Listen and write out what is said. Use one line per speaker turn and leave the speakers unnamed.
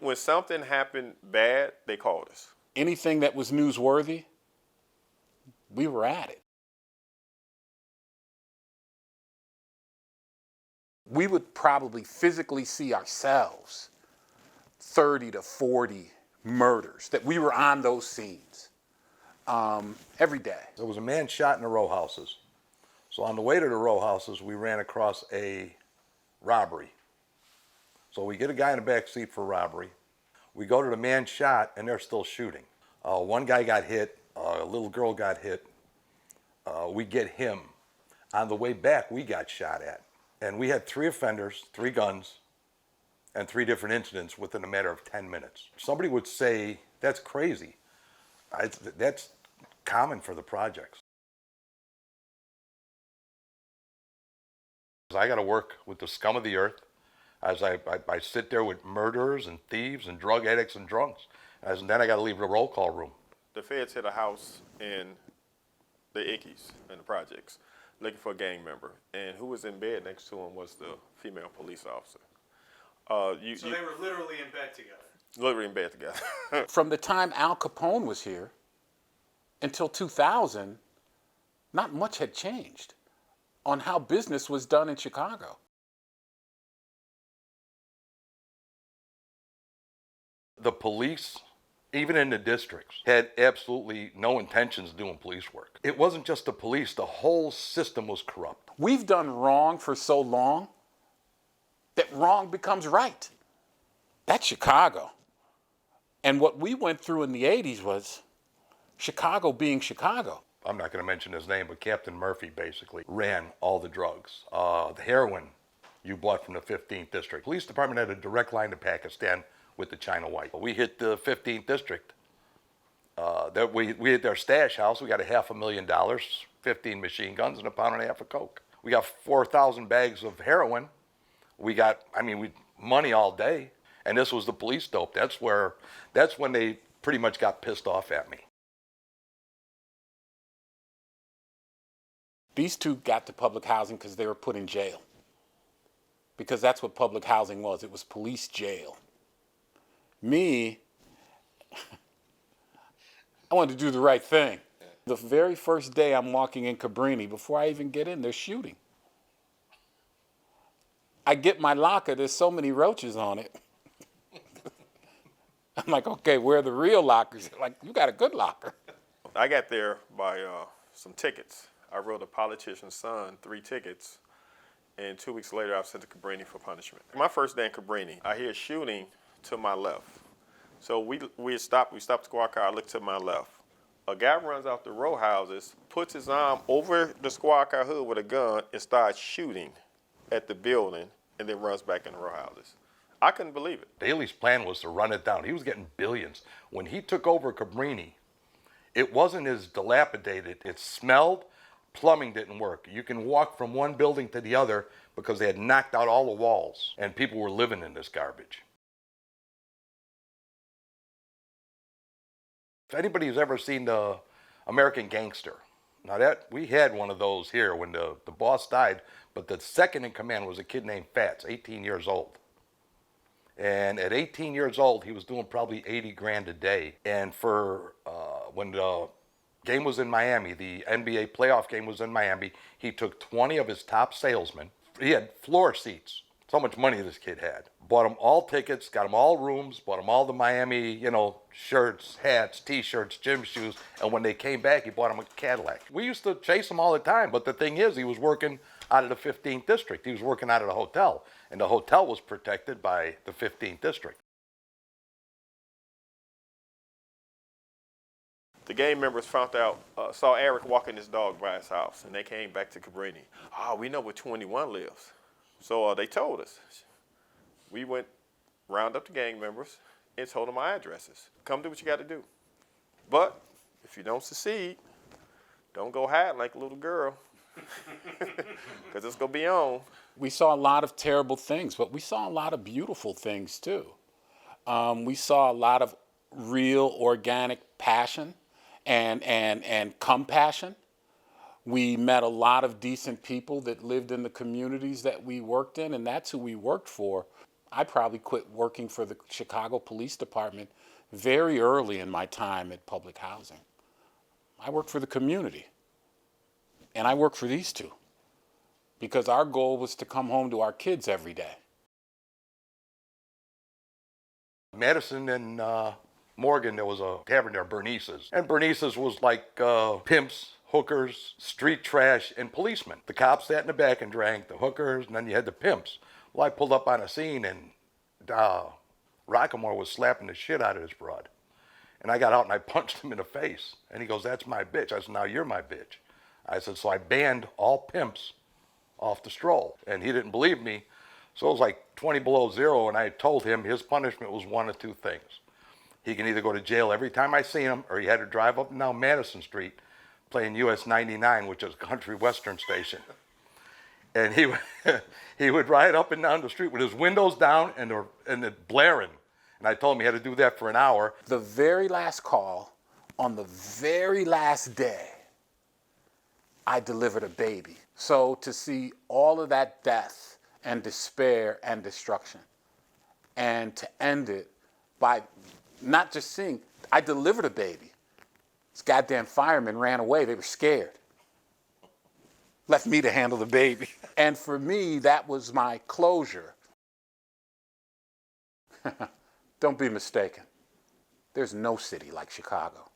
When something happened bad, they called us.
Anything that was newsworthy, we were at it. We would probably physically see ourselves 30 to 40 murders, that we were on those scenes every day.
There was a man shot in the row houses. So on the way to the row houses, we ran across a robbery. So we get a guy in the back seat for robbery. We go to the man shot, and they're still shooting. One guy got hit. A little girl got hit. We get him. On the way back, we got shot at. And we had 3 offenders, 3 guns, and 3 different incidents within a matter of 10 minutes. Somebody would say, that's crazy. That's common for the projects. I got to work with the scum of the earth as I sit there with murderers and thieves and drug addicts and drunks. And then I got to leave the roll call room.
The feds hit a house in the Ickies, in the projects, looking for a gang member. And who was in bed next to him was the female police officer.
So they were literally in bed together?
Literally in bed together.
From the time Al Capone was here until 2000, not much had changed on how business was done in Chicago.
The police, even in the districts, had absolutely no intentions of doing police work. It wasn't just the police, the whole system was corrupt.
We've done wrong for so long that wrong becomes right. That's Chicago. And what we went through in the 80s was Chicago being Chicago.
I'm not going to mention his name, but Captain Murphy basically ran all the drugs. The heroin you bought from the 15th district. Police department had a direct line to Pakistan with the China White. We hit the 15th district. We hit their stash house. We got $500,000, 15 machine guns, and a pound and a half of coke. We got 4,000 bags of heroin. We got, money all day. And this was the police dope. That's when they pretty much got pissed off at me.
These 2 got to public housing because they were put in jail. Because that's what public housing was. It was police jail. Me, I wanted to do the right thing. The very first day I'm walking in Cabrini, before I even get in, they're shooting. I get my locker, there's so many roaches on it. I'm like, okay, where are the real lockers? They're like, you got a good locker.
I got there by some tickets. I wrote a politician's son 3 tickets, and 2 weeks later I was sent to Cabrini for punishment. My first day in Cabrini, I hear shooting to my left. So we stopped the squad car, I looked to my left. A guy runs out the row houses, puts his arm over the squad car hood with a gun and starts shooting at the building, and then runs back in the row houses. I couldn't believe it.
Daley's plan was to run it down. He was getting billions. When he took over Cabrini, it wasn't as dilapidated. It smelled. Plumbing didn't work. You can walk from one building to the other because they had knocked out all the walls, and people were living in this garbage. If anybody's ever seen the American Gangster, now that we had one of those here when the boss died, but the second in command was a kid named Fats, 18 years old. And at 18 years old, he was doing probably 80 grand a day. And for when the game was in Miami, the NBA playoff game was in Miami, he took 20 of his top salesmen. He had floor seats. So much money this kid had. Bought them all tickets, got them all rooms, bought them all the Miami, shirts, hats, T-shirts, gym shoes. And when they came back, he bought them a Cadillac. We used to chase him all the time, but the thing is, he was working out of the 15th district. He was working out of the hotel, and the hotel was protected by the 15th district.
The gang members found out, saw Eric walking his dog by his house, and they came back to Cabrini. We know where 21 lives. So they told us. We went, round up the gang members, and told them our addresses. Come do what you got to do. But if you don't succeed, don't go hide like a little girl, because it's going to be on.
We saw a lot of terrible things, but we saw a lot of beautiful things too. We saw a lot of real organic passion and compassion. We met a lot of decent people that lived in the communities that we worked in, and that's who we worked for. I probably quit working for the Chicago Police Department very early in my time at public housing. I worked for the community, and I worked for these two because our goal was to come home to our kids every day.
Madison and Morgan, there was a tavern there, Bernice's. And Bernice's was like pimps, hookers, street trash, and policemen. The cops sat in the back and drank, the hookers, and then you had the pimps. Well, I pulled up on a scene, and Rockamore was slapping the shit out of this broad. And I got out and I punched him in the face. And he goes, "That's my bitch." I said, "Now you're my bitch." I said, so I banned all pimps off the stroll. And he didn't believe me. So it was like 20 below zero, and I told him his punishment was one of two things. He can either go to jail every time I see him, or he had to drive up and down Madison Street playing US 99, which is a country western station. And he would ride up and down the street with his windows down and it blaring. And I told him he had to do that for an hour.
The very last call, on the very last day, I delivered a baby. So to see all of that death and despair and destruction, and to end it by not just seeing, I delivered a baby. This goddamn firemen ran away. They were scared. Left me to handle the baby. And for me, that was my closure. Don't be mistaken. There's no city like Chicago.